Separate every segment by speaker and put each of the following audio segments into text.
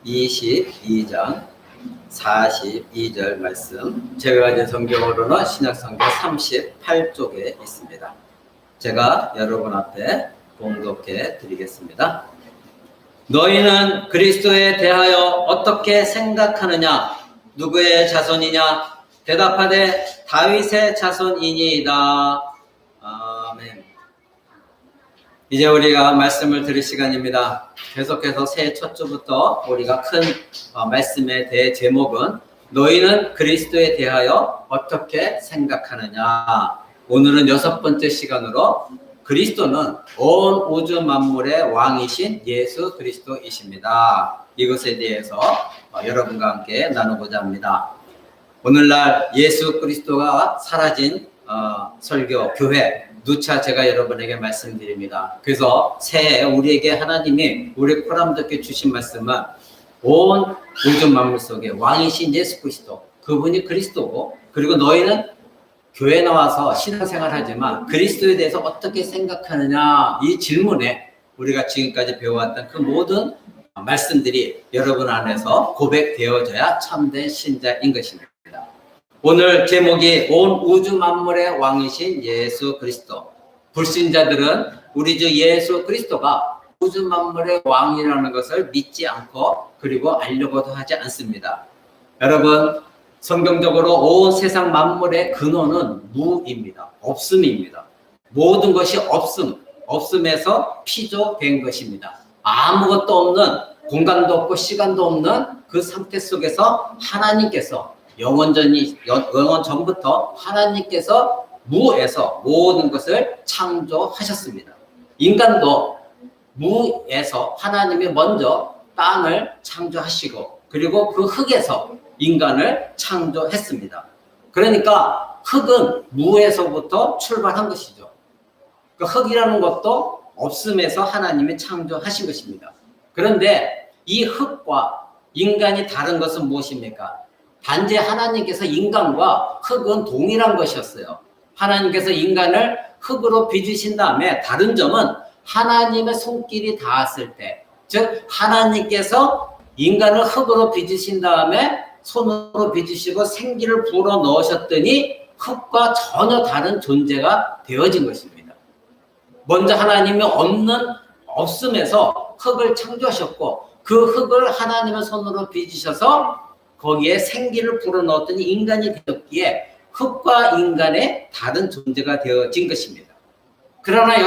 Speaker 1: 22장 42절 말씀, 제가 가진 성경으로는 신약성경 38쪽에 있습니다. 제가 여러분 앞에 봉독해 드리겠습니다. 너희는 그리스도에 대하여 어떻게 생각하느냐? 누구의 자손이냐? 대답하되 다윗의 자손이니이다. 아멘. 이제 우리가 말씀을 들을 시간입니다. 계속해서 새해 첫 주부터 우리가 큰 말씀의 대제목은 너희는 그리스도에 대하여 어떻게 생각하느냐. 오늘은 6번째 시간으로 그리스도는 온 우주 만물의 왕이신 예수 그리스도이십니다. 이것에 대해서 여러분과 함께 나누고자 합니다. 오늘날 예수 그리스도가 사라진 설교, 교회 누차 제가 여러분에게 말씀드립니다. 그래서 새해 우리에게 하나님이 우리 코람드께 주신 말씀은 온 우주 만물 속에 왕이신 예수 그리스도, 그분이 그리스도고, 그리고 너희는 교회 나와서 신앙생활 하지만 그리스도에 대해서 어떻게 생각하느냐, 이 질문에 우리가 지금까지 배워왔던 그 모든 말씀들이 여러분 안에서 고백되어져야 참된 신자인 것입니다. 오늘 제목이 온 우주 만물의 왕이신 예수 그리스도. 불신자들은 우리 주 예수 그리스도가 우주 만물의 왕이라는 것을 믿지 않고 그리고 알려고도 하지 않습니다. 여러분, 성경적으로 온 세상 만물의 근원은 무입니다. 없음입니다. 모든 것이 없음에서 피조된 것입니다. 아무것도 없는, 공간도 없고 시간도 없는 그 상태 속에서 하나님께서 영원 전부터 하나님께서 무에서 모든 것을 창조하셨습니다. 인간도 무에서 하나님이 먼저 땅을 창조하시고 그리고 그 흙에서 인간을 창조했습니다. 그러니까 흙은 무에서부터 출발한 것이죠. 그 흙이라는 것도 없음에서 하나님이 창조하신 것입니다. 그런데 이 흙과 인간이 다른 것은 무엇입니까? 단지 하나님께서 인간과 흙은 동일한 것이었어요. 하나님께서 인간을 흙으로 빚으신 다음에 다른 점은 하나님의 손길이 닿았을 때, 즉 하나님께서 인간을 흙으로 빚으신 다음에 손으로 빚으시고 생기를 불어 넣으셨더니 흙과 전혀 다른 존재가 되어진 것입니다. 먼저 하나님이 없음에서 흙을 창조하셨고 그 흙을 하나님의 손으로 빚으셔서 거기에 생기를 불어넣었더니 인간이 되었기에 흙과 인간의 다른 존재가 되어진 것입니다. 그러나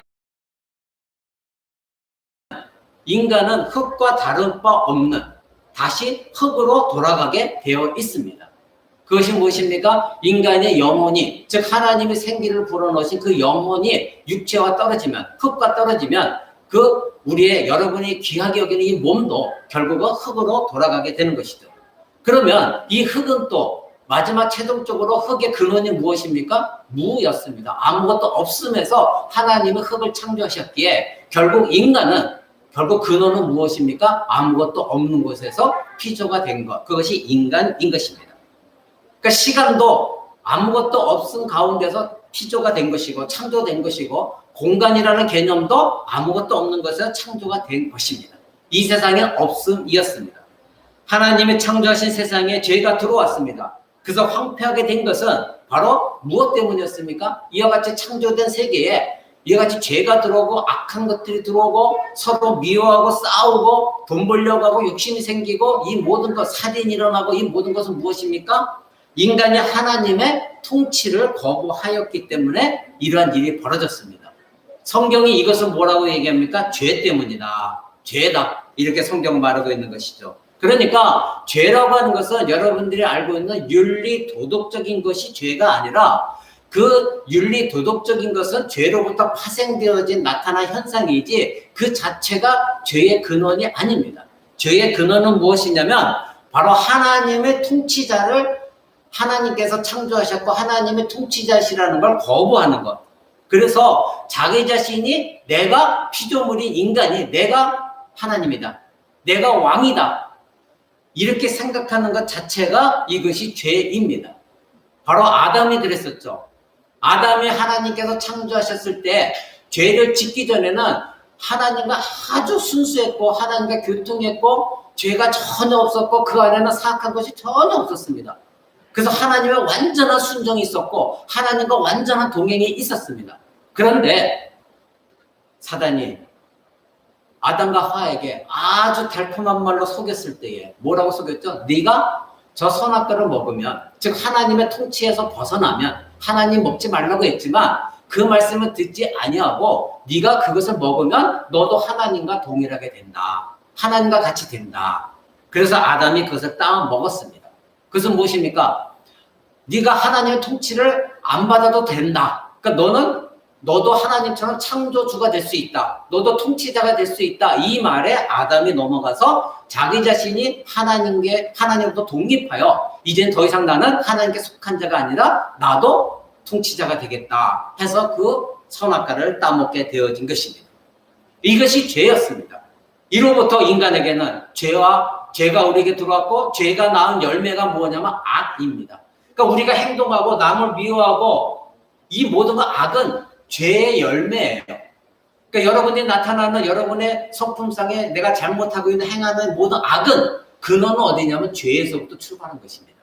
Speaker 1: 인간은 흙과 다른 바 없는 다시 흙으로 돌아가게 되어 있습니다. 그것이 무엇입니까? 인간의 영혼이, 즉 하나님의 생기를 불어넣으신 그 영혼이 육체와 떨어지면, 흙과 떨어지면 그 우리의 여러분이 귀하게 여기는 이 몸도 결국은 흙으로 돌아가게 되는 것이죠. 그러면 이 흙은 또 마지막 최종적으로 흙의 근원이 무엇입니까? 무였습니다. 아무것도 없음에서 하나님은 흙을 창조하셨기에 결국 인간은 근원은 무엇입니까? 아무것도 없는 곳에서 피조가 된 것, 그것이 인간인 것입니다. 그러니까 시간도 아무것도 없음 가운데서 피조가 된 것이고 창조된 것이고, 공간이라는 개념도 아무것도 없는 것에서 창조가 된 것입니다. 이 세상엔 없음이었습니다. 하나님이 창조하신 세상에 죄가 들어왔습니다. 그래서 황폐하게 된 것은 바로 무엇 때문이었습니까? 이와 같이 창조된 세계에 이와 같이 죄가 들어오고 악한 것들이 들어오고 서로 미워하고 싸우고 돈 벌려고 하고 욕심이 생기고 이 모든 것, 살인이 일어나고 이 모든 것은 무엇입니까? 인간이 하나님의 통치를 거부하였기 때문에 이러한 일이 벌어졌습니다. 성경이 이것을 뭐라고 얘기합니까? 죄 때문이다. 죄다. 이렇게 성경 말하고 있는 것이죠. 그러니까 죄라고 하는 것은 여러분들이 알고 있는 윤리 도덕적인 것이 죄가 아니라 그 윤리 도덕적인 것은 죄로부터 파생되어진 나타난 현상이지 그 자체가 죄의 근원이 아닙니다. 죄의 근원은 무엇이냐면 바로 하나님의 통치자를 하나님께서 창조하셨고 하나님의 통치자시라는 걸 거부하는 것. 그래서 자기 자신이 내가 피조물인 인간이 내가 하나님이다. 내가 왕이다. 이렇게 생각하는 것 자체가 이것이 죄입니다. 바로 아담이 그랬었죠. 아담이 하나님께서 창조하셨을 때 죄를 짓기 전에는 하나님과 아주 순수했고 하나님과 교통했고 죄가 전혀 없었고 그 안에는 사악한 것이 전혀 없었습니다. 그래서 하나님의 완전한 순종이 있었고 하나님과 완전한 동행이 있었습니다. 그런데 사단이 아담과 하와에게 아주 달콤한 말로 속였을 때에 뭐라고 속였죠? 네가 저 선악과를 먹으면, 즉 하나님의 통치에서 벗어나면 하나님 먹지 말라고 했지만 그 말씀을 듣지 아니하고 네가 그것을 먹으면 너도 하나님과 동일하게 된다. 하나님과 같이 된다. 그래서 아담이 그것을 따 먹었습니다. 그것은 무엇입니까? 네가 하나님의 통치를 안 받아도 된다. 그러니까 너도 하나님처럼 창조주가 될 수 있다. 너도 통치자가 될 수 있다. 이 말에 아담이 넘어가서 자기 자신이 하나님으로부터 독립하여 이제는 더 이상 나는 하나님께 속한 자가 아니라 나도 통치자가 되겠다 해서 그 선악과를 따먹게 되어진 것입니다. 이것이 죄였습니다. 이로부터 인간에게는 죄가 우리에게 들어왔고 죄가 낳은 열매가 뭐냐면 악입니다. 그러니까 우리가 행동하고 남을 미워하고 이 모든 악은 죄의 열매예요. 그러니까 여러분이 나타나는 여러분의 성품상에 내가 잘못하고 있는 행하는 모든 악은 근원은 어디냐면 죄에서부터 출발한 것입니다.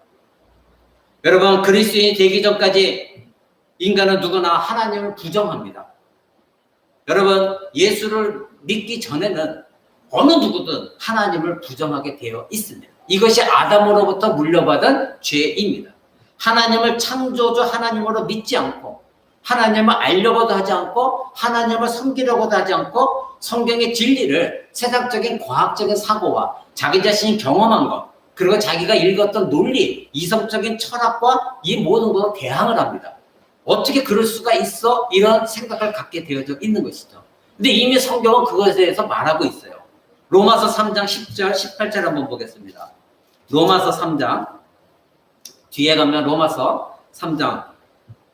Speaker 1: 여러분 그리스도인이 되기 전까지 인간은 누구나 하나님을 부정합니다. 여러분 예수를 믿기 전에는 어느 누구든 하나님을 부정하게 되어 있습니다. 이것이 아담으로부터 물려받은 죄입니다. 하나님을 창조주 하나님으로 믿지 않고 하나님을 알려고도 하지 않고 하나님을 섬기려고도 하지 않고 성경의 진리를 세상적인 과학적인 사고와 자기 자신이 경험한 것 그리고 자기가 읽었던 논리, 이성적인 철학과 이 모든 것을 대항을 합니다. 어떻게 그럴 수가 있어? 이런 생각을 갖게 되어져 있는 것이죠. 근데 이미 성경은 그것에 대해서 말하고 있어요. 로마서 3장 10절, 18절 한번 보겠습니다. 로마서 3장 뒤에 가면 로마서 3장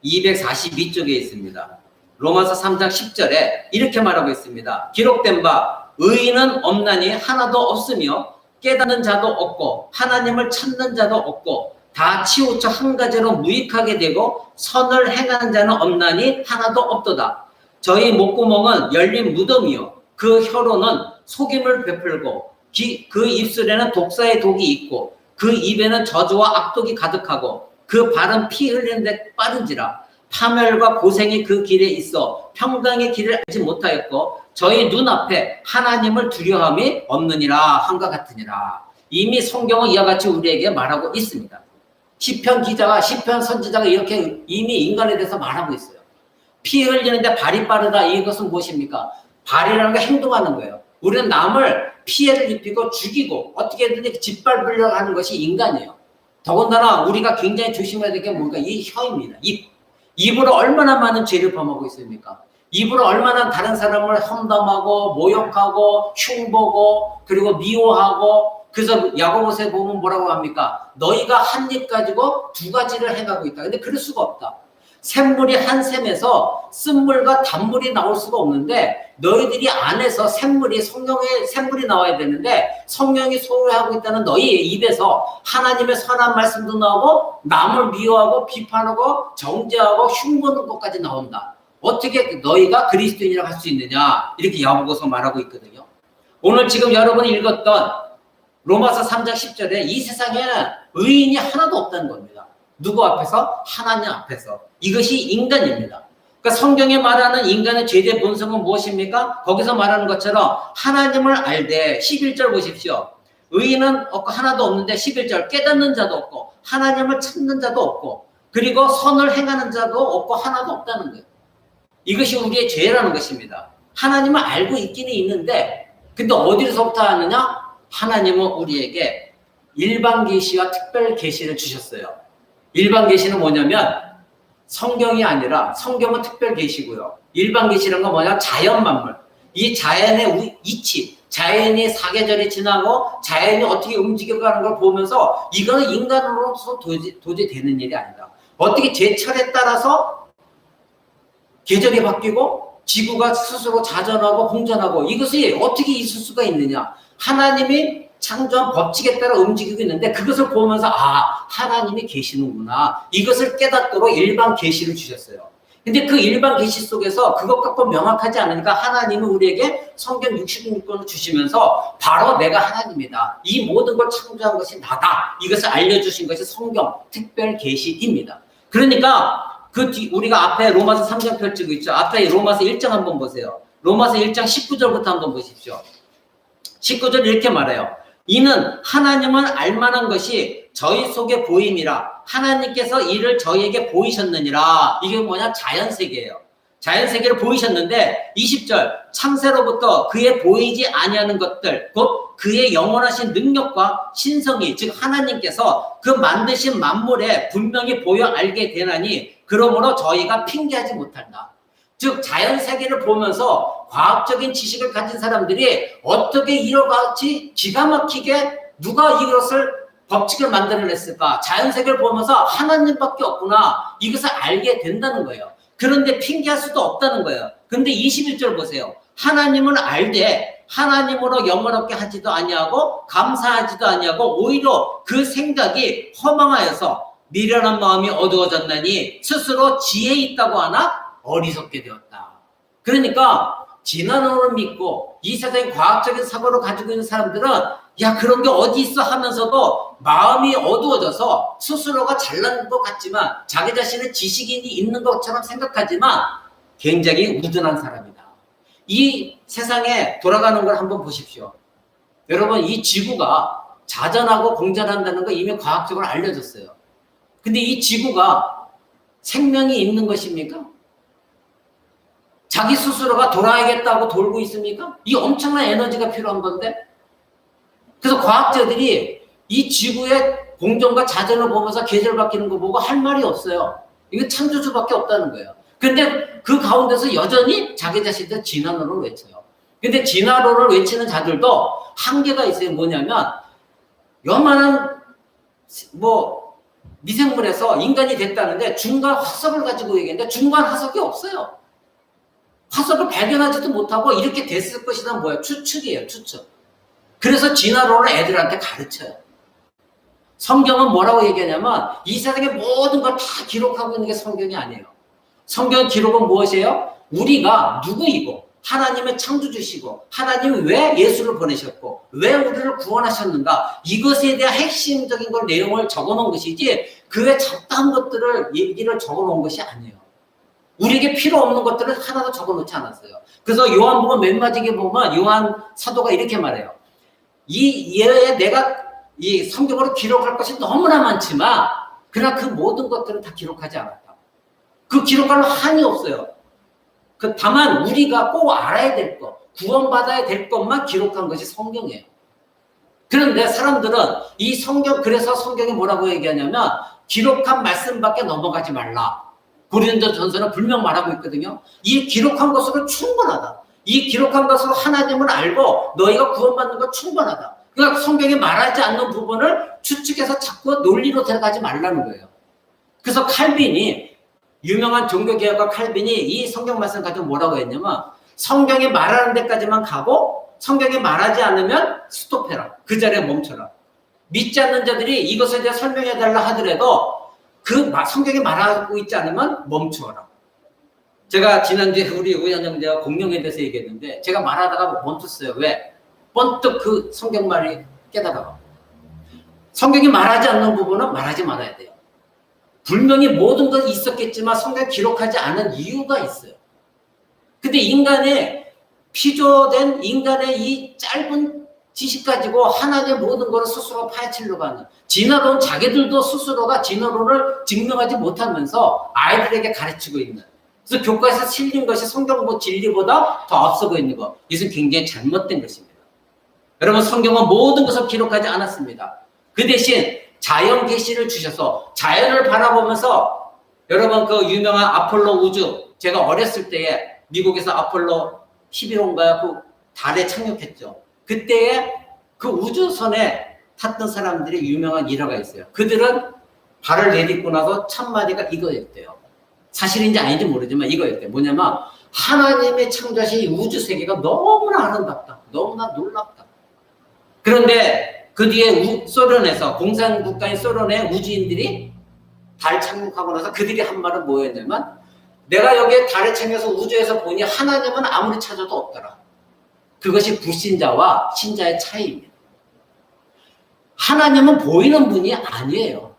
Speaker 1: 242쪽에 있습니다. 로마서 3장 10절에 이렇게 말하고 있습니다. 기록된 바 의인은 없나니 하나도 없으며 깨닫는 자도 없고 하나님을 찾는 자도 없고 다 치우쳐 한 가지로 무익하게 되고 선을 행하는 자는 없나니 하나도 없도다. 저희 목구멍은 열린 무덤이요 그 혀로는 속임을 베풀고 그 입술에는 독사의 독이 있고 그 입에는 저주와 악독이 가득하고 그 발은 피 흘리는 데 빠른지라 파멸과 고생이 그 길에 있어 평강의 길을 알지 못하였고 저희 눈앞에 하나님을 두려움이 없느니라 한것 같으니라. 이미 성경은 이와 같이 우리에게 말하고 있습니다. 시편 기자가 시편 선지자가 이렇게 이미 인간에 대해서 말하고 있어요. 피 흘리는데 발이 빠르다. 이것은 무엇입니까? 발이라는 게 행동하는 거예요. 우리는 남을 피해를 입히고 죽이고 어떻게든 짓밟으려고 하는 것이 인간이에요. 더군다나 우리가 굉장히 조심해야 될 게 뭔가 이 혀입니다. 입으로 얼마나 많은 죄를 범하고 있습니까? 입으로 얼마나 다른 사람을 험담하고 모욕하고 흉보고 그리고 미워하고 그래서 야고보서에 보면 뭐라고 합니까? 너희가 한 입 가지고 두 가지를 행하고 있다. 근데 그럴 수가 없다. 샘물이 한 샘에서 쓴물과 단물이 나올 수가 없는데 너희들이 안에서 성령의 샘물이 나와야 되는데 성령이 소유하고 있다는 너희의 입에서 하나님의 선한 말씀도 나오고 남을 미워하고 비판하고 정죄하고 흉보는 것까지 나온다. 어떻게 너희가 그리스도인이라고 할 수 있느냐 이렇게 야고보서 말하고 있거든요. 오늘 지금 여러분이 읽었던 로마서 3장 10절에 이 세상에는 의인이 하나도 없다는 겁니다. 누구 앞에서? 하나님 앞에서. 이것이 인간입니다. 그러니까 성경에 말하는 인간의 죄의 본성은 무엇입니까? 거기서 말하는 것처럼 하나님을 알되 11절 보십시오. 의인은 없고 하나도 없는데 11절 깨닫는 자도 없고 하나님을 찾는 자도 없고 그리고 선을 행하는 자도 없고 하나도 없다는 거예요. 이것이 우리의 죄라는 것입니다. 하나님을 알고 있기는 있는데 근데 어디서부터 하느냐? 하나님은 우리에게 일반 계시와 특별 계시를 주셨어요. 일반 계시는 뭐냐면 성경이 아니라 성경은 특별 계시고요. 일반 계시라는 건 뭐냐? 자연 만물. 이 자연의 이치, 자연이 사계절이 지나고 자연이 어떻게 움직여가는 걸 보면서 이거는 인간으로서 도저히 되는 일이 아니다. 어떻게 제철에 따라서 계절이 바뀌고 지구가 스스로 자전하고 공전하고 이것이 어떻게 있을 수가 있느냐? 하나님이 창조한 법칙에 따라 움직이고 있는데 그것을 보면서 하나님이 계시는구나. 이것을 깨닫도록 일반 계시를 주셨어요. 근데 그 일반 계시 속에서 그것 갖고 명확하지 않으니까 하나님은 우리에게 성경 66권을 주시면서 바로 내가 하나님이다. 이 모든 걸 창조한 것이 나다. 이것을 알려주신 것이 성경 특별 계시입니다. 그러니까 우리가 앞에 로마서 3장 펼치고 있죠. 앞에 로마서 1장 한번 보세요. 로마서 1장 19절부터 한번 보십시오. 19절 이렇게 말해요. 이는 하나님은 알만한 것이 저희 속에 보임이라 하나님께서 이를 저희에게 보이셨느니라. 이게 뭐냐? 자연세계예요. 자연세계를 보이셨는데 20절 창세로부터 그의 보이지 아니하는 것들 곧 그의 영원하신 능력과 신성이 즉 하나님께서 그 만드신 만물에 분명히 보여 알게 되나니 그러므로 저희가 핑계하지 못한다. 즉 자연세계를 보면서 과학적인 지식을 가진 사람들이 어떻게 이러같이 기가 막히게 누가 이것을 법칙을 만들어냈을까? 자연세계를 보면서 하나님밖에 없구나. 이것을 알게 된다는 거예요. 그런데 핑계할 수도 없다는 거예요. 근데 21절 보세요. 하나님은 알되 하나님으로 영원롭게 하지도 아니하고 감사하지도 아니하고 오히려 그 생각이 허망하여서 미련한 마음이 어두워졌나니 스스로 지혜 있다고 하나 어리석게 되었다. 그러니까 진화론을 믿고 이 세상의 과학적인 사고를 가지고 있는 사람들은 야 그런 게 어디 있어 하면서도 마음이 어두워져서 스스로가 잘난 것 같지만 자기 자신은 지식인이 있는 것처럼 생각하지만 굉장히 우둔한 사람이다. 이 세상에 돌아가는 걸 한번 보십시오. 여러분 이 지구가 자전하고 공전한다는 거 이미 과학적으로 알려졌어요. 근데 이 지구가 생명이 있는 것입니까? 자기 스스로가 돌아야겠다고 돌고 있습니까? 이 엄청난 에너지가 필요한 건데. 그래서 과학자들이 이 지구의 공전과 자전을 보면서 계절 바뀌는 거 보고 할 말이 없어요. 이거 창조주밖에 없다는 거예요. 근데 그 가운데서 여전히 자기 자신들 진화론을 외쳐요. 근데 진화론을 외치는 자들도 한계가 있어요. 뭐냐면 요만한 미생물에서 인간이 됐다는데 중간 화석을 가지고 얘기했는데 중간 화석이 없어요. 화석을 발견하지도 못하고 이렇게 됐을 것이다 뭐야? 추측이에요. 추측. 그래서 진화론을 애들한테 가르쳐요. 성경은 뭐라고 얘기하냐면 이 세상의 모든 걸 다 기록하고 있는 게 성경이 아니에요. 성경 기록은 무엇이에요? 우리가 누구이고 하나님의 창조주시고 하나님이 왜 예수를 보내셨고 왜 우리를 구원하셨는가 이것에 대한 핵심적인 걸 내용을 적어놓은 것이지 그 외 잡다한 것들을 얘기를 적어놓은 것이 아니에요. 우리에게 필요 없는 것들을 하나도 적어놓지 않았어요. 그래서 요한복음 맨 마지막에 보면 요한 사도가 이렇게 말해요. 내가 이 성경으로 기록할 것이 너무나 많지만 그러나 그 모든 것들은 다 기록하지 않았다. 그 기록할 한이 없어요. 다만 우리가 꼭 알아야 될 것, 구원받아야 될 것만 기록한 것이 성경이에요. 그런데 사람들은 이 성경, 그래서 성경이 뭐라고 얘기하냐면 기록한 말씀밖에 넘어가지 말라. 고린도전서는 분명 말하고 있거든요. 이 기록한 것으로 충분하다. 이 기록한 것으로 하나님을 알고 너희가 구원받는 건 충분하다. 그러니까 성경이 말하지 않는 부분을 추측해서 자꾸 논리로 들어가지 말라는 거예요. 그래서 칼빈이 유명한 종교개혁가 칼빈이 이 성경 말씀 가지고 뭐라고 했냐면 성경이 말하는 데까지만 가고 성경이 말하지 않으면 스톱해라. 그 자리에 멈춰라. 믿지 않는 자들이 이것에 대해 설명해달라 하더라도 그 성경이 말하고 있지 않으면 멈춰라. 제가 지난주에 우리 우연형제와 공룡에 대해서 얘기했는데 제가 말하다가 멈췄어요. 왜? 번뜩 그 성경 말이 깨달아가. 성경이 말하지 않는 부분은 말하지 말아야 돼요. 분명히 모든 것이 있었겠지만 성경에 기록하지 않은 이유가 있어요. 근데 인간의 피조된 인간의 이 짧은 지식 가지고 하나님의 모든 것을 스스로 파헤치려고 하는 진화론 자기들도 스스로가 진화론을 증명하지 못하면서 아이들에게 가르치고 있는 그래서 교과에서 실린 것이 성경 진리보다 더 앞서고 있는 것 이것은 굉장히 잘못된 것입니다. 여러분 성경은 모든 것을 기록하지 않았습니다. 그 대신 자연 계시를 주셔서 자연을 바라보면서 여러분 그 유명한 아폴로 우주 제가 어렸을 때에 미국에서 아폴로 11호인가요? 그 달에 착륙했죠. 그때에 그 우주선에 탔던 사람들이 유명한 일화가 있어요. 그들은 발을 내딛고 나서 첫 마디가 이거였대요. 사실인지 아닌지 모르지만 이거였대요. 뭐냐면 하나님의 창조하신 우주 세계가 너무나 아름답다. 너무나 놀랍다. 그런데 그 뒤에 소련에서 공산국가인 소련의 우주인들이 달 착륙하고 나서 그들이 한 말은 뭐였냐면 내가 여기에 달에 챙겨서 우주에서 보니 하나님은 아무리 찾아도 없더라. 그것이 불신자와 신자의 차이입니다. 하나님은 보이는 분이 아니에요.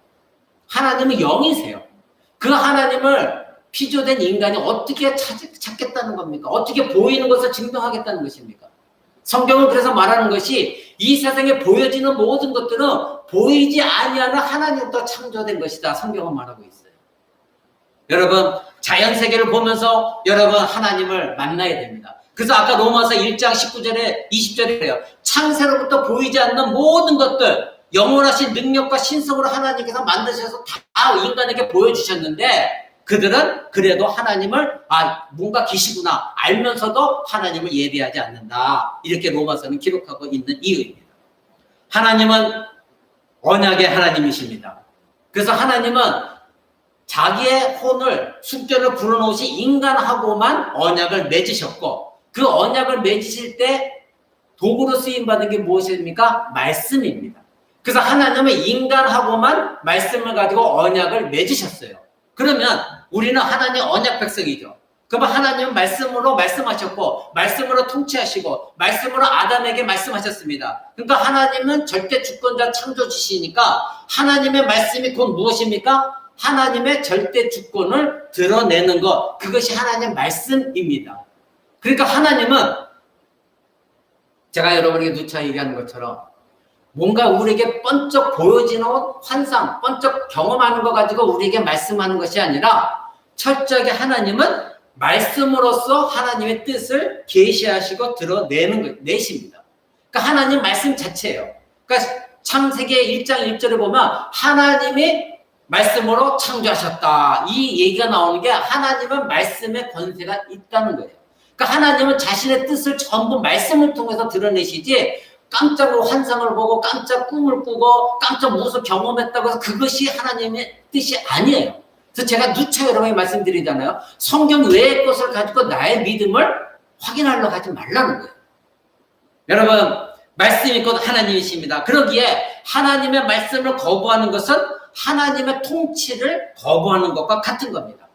Speaker 1: 하나님은 영이세요. 그 하나님을 피조된 인간이 어떻게 찾겠다는 겁니까? 어떻게 보이는 것을 증명하겠다는 것입니까? 성경은 그래서 말하는 것이 이 세상에 보여지는 모든 것들은 보이지 아니하는 하나님부터 창조된 것이다. 성경은 말하고 있어요. 여러분, 자연 세계를 보면서 여러분 하나님을 만나야 됩니다. 그래서 아까 로마서 1장 19절에 20절에요. 창세로부터 보이지 않는 모든 것들, 영원하신 능력과 신성으로 하나님께서 만드셔서 다 인간에게 보여주셨는데 그들은 그래도 하나님을 뭔가 계시구나 알면서도 하나님을 예배하지 않는다. 이렇게 로마서는 기록하고 있는 이유입니다. 하나님은 언약의 하나님이십니다. 그래서 하나님은 자기의 혼을 숙제를 불어넣으신 인간하고만 언약을 맺으셨고 그 언약을 맺으실 때 도구로 쓰임받은 게 무엇입니까? 말씀입니다. 그래서 하나님은 인간하고만 말씀을 가지고 언약을 맺으셨어요. 그러면 우리는 하나님의 언약 백성이죠. 그러면 하나님은 말씀으로 말씀하셨고 말씀으로 통치하시고 말씀으로 아담에게 말씀하셨습니다. 그러니까 하나님은 절대 주권자 창조주시니까 하나님의 말씀이 곧 무엇입니까? 하나님의 절대 주권을 드러내는 것, 그것이 하나님의 말씀입니다. 그러니까 하나님은 제가 여러분에게 누차 얘기하는 것처럼 뭔가 우리에게 번쩍 보여지는 환상, 번쩍 경험하는 것 가지고 우리에게 말씀하는 것이 아니라 철저하게 하나님은 말씀으로써 하나님의 뜻을 계시하시고 내십니다. 그러니까 하나님 말씀 자체예요. 그러니까 창세기 1장 1절에 보면 하나님이 말씀으로 창조하셨다. 이 얘기가 나오는 게 하나님은 말씀의 권세가 있다는 거예요. 그러니까 하나님은 자신의 뜻을 전부 말씀을 통해서 드러내시지 깜짝 환상을 보고 깜짝 꿈을 꾸고 깜짝 무엇을 경험했다고 해서 그것이 하나님의 뜻이 아니에요. 그래서 제가 누차 여러 번 말씀드리잖아요. 성경 외의 것을 가지고 나의 믿음을 확인하려고 하지 말라는 거예요. 여러분, 말씀이 곧 하나님이십니다. 그러기에 하나님의 말씀을 거부하는 것은 하나님의 통치를 거부하는 것과 같은 겁니다.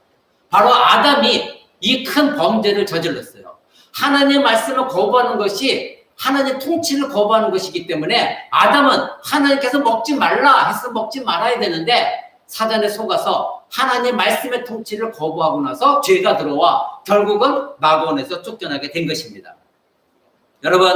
Speaker 1: 바로 아담이 이 큰 범죄를 저질렀어요. 하나님의 말씀을 거부하는 것이 하나님의 통치를 거부하는 것이기 때문에 아담은 하나님께서 먹지 말라 해서 먹지 말아야 되는데 사단에 속아서 하나님의 말씀의 통치를 거부하고 나서 죄가 들어와 결국은 마구원에서 쫓겨나게 된 것입니다. 여러분,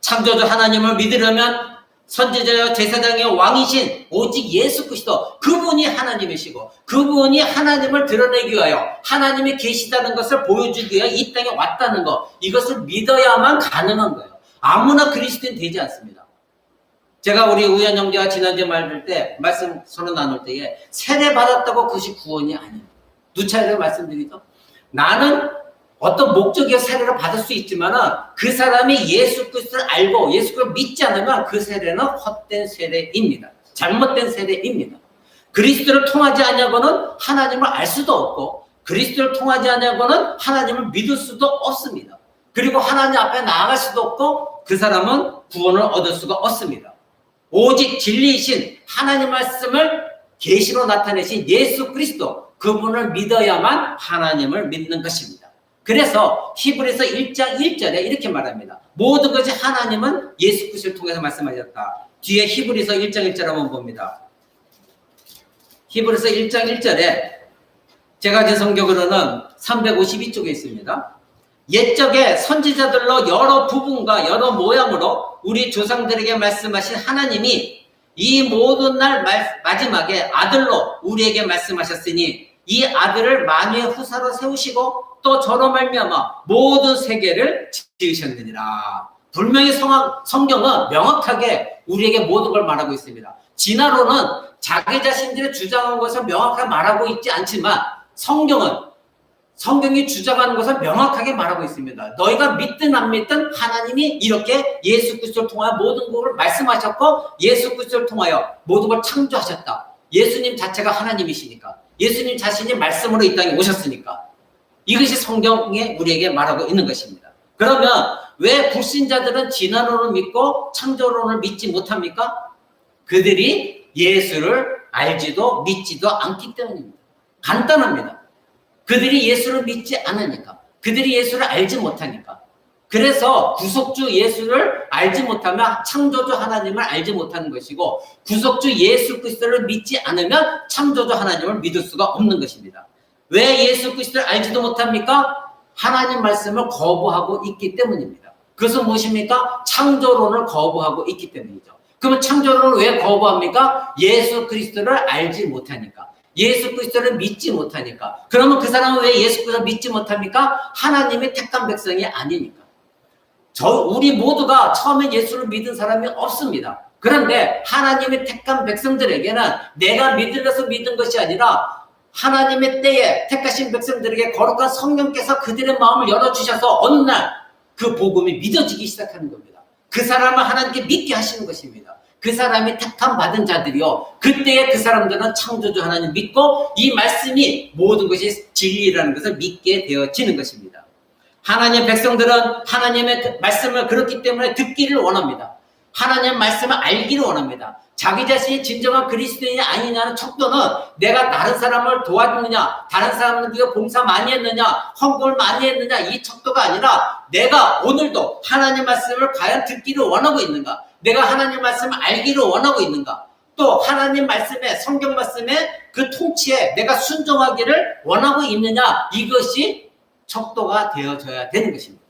Speaker 1: 창조주 하나님을 믿으려면 선지자여 제사장의 왕이신 오직 예수 그리스도 그분이 하나님이시고 그분이 하나님을 드러내기 위하여 하나님이 계시다는 것을 보여주기 위해 이 땅에 왔다는 것, 이것을 믿어야만 가능한 거예요. 아무나 그리스도인 되지 않습니다. 제가 우리 우연 형제와 지난주에 말할 때 말씀 서로 나눌 때에 세례 받았다고 그것이 구원이 아니에요. 누차례 말씀드리죠. 나는 어떤 목적의 세례를 받을 수 있지만 그 사람이 예수 그리스도를 알고 예수 그리스도를 믿지 않으면 그 세례는 헛된 세례입니다. 잘못된 세례입니다. 그리스도를 통하지 않냐고는 하나님을 알 수도 없고 그리스도를 통하지 않냐고는 하나님을 믿을 수도 없습니다. 그리고 하나님 앞에 나아갈 수도 없고 그 사람은 구원을 얻을 수가 없습니다. 오직 진리이신 하나님 말씀을 계시로 나타내신 예수 그리스도 그분을 믿어야만 하나님을 믿는 것입니다. 그래서 히브리서 1장 1절에 이렇게 말합니다. 모든 것이 하나님은 예수 그리스도를 통해서 말씀하셨다. 뒤에 히브리서 1장 1절 한번 봅니다. 히브리서 1장 1절에 제가 제 성경으로는 352쪽에 있습니다. 옛적에 선지자들로 여러 부분과 여러 모양으로 우리 조상들에게 말씀하신 하나님이 이 모든 날 마지막에 아들로 우리에게 말씀하셨으니 이 아들을 만유의 후사로 세우시고 또 저로 말미암아 모든 세계를 지으셨느니라. 분명히 성경은 명확하게 우리에게 모든 걸 말하고 있습니다. 진화론은 자기 자신들의 주장한 것을 명확하게 말하고 있지 않지만 성경이 주장하는 것을 명확하게 말하고 있습니다. 너희가 믿든 안 믿든 하나님이 이렇게 예수 그리스도를 통하여 모든 것을 말씀하셨고 예수 그리스도를 통하여 모든 걸 창조하셨다. 예수님 자체가 하나님이시니까. 예수님 자신이 말씀으로 이 땅에 오셨으니까. 이것이 성경에 우리에게 말하고 있는 것입니다. 그러면 왜 불신자들은 진화론을 믿고 창조론을 믿지 못합니까? 그들이 예수를 알지도 믿지도 않기 때문입니다. 간단합니다. 그들이 예수를 믿지 않으니까. 그들이 예수를 알지 못하니까. 그래서 구속주 예수를 알지 못하면 창조주 하나님을 알지 못하는 것이고, 구속주 예수 그리스도를 믿지 않으면 창조주 하나님을 믿을 수가 없는 것입니다. 왜 예수 그리스도를 알지도 못합니까? 하나님 말씀을 거부하고 있기 때문입니다. 그것은 무엇입니까? 창조론을 거부하고 있기 때문이죠. 그러면 창조론을 왜 거부합니까? 예수 그리스도를 알지 못하니까. 예수 그리스도를 믿지 못하니까. 그러면 그 사람은 왜 예수 그리스도를 믿지 못합니까? 하나님의 택한 백성이 아니니까. 우리 모두가 처음에 예수를 믿은 사람이 없습니다. 그런데 하나님의 택한 백성들에게는 내가 믿으려서 믿은 것이 아니라 하나님의 때에 택하신 백성들에게 거룩한 성령께서 그들의 마음을 열어주셔서 어느 날 그 복음이 믿어지기 시작하는 겁니다. 그 사람을 하나님께 믿게 하시는 것입니다. 그 사람이 택함 받은 자들이요. 그때에 그 사람들은 창조주 하나님 믿고 이 말씀이 모든 것이 진리라는 것을 믿게 되어지는 것입니다. 하나님의 백성들은 하나님의 말씀을 그렇기 때문에 듣기를 원합니다. 하나님의 말씀을 알기를 원합니다. 자기 자신이 진정한 그리스도인이 아니냐는 척도는 내가 다른 사람을 도와주느냐, 다른 사람들과 봉사 많이 했느냐, 헌금을 많이 했느냐, 이 척도가 아니라 내가 오늘도 하나님 말씀을 과연 듣기를 원하고 있는가, 내가 하나님 말씀을 알기를 원하고 있는가, 또 하나님 말씀에, 성경 말씀에 그 통치에 내가 순종하기를 원하고 있느냐, 이것이 척도가 되어져야 되는 것입니다.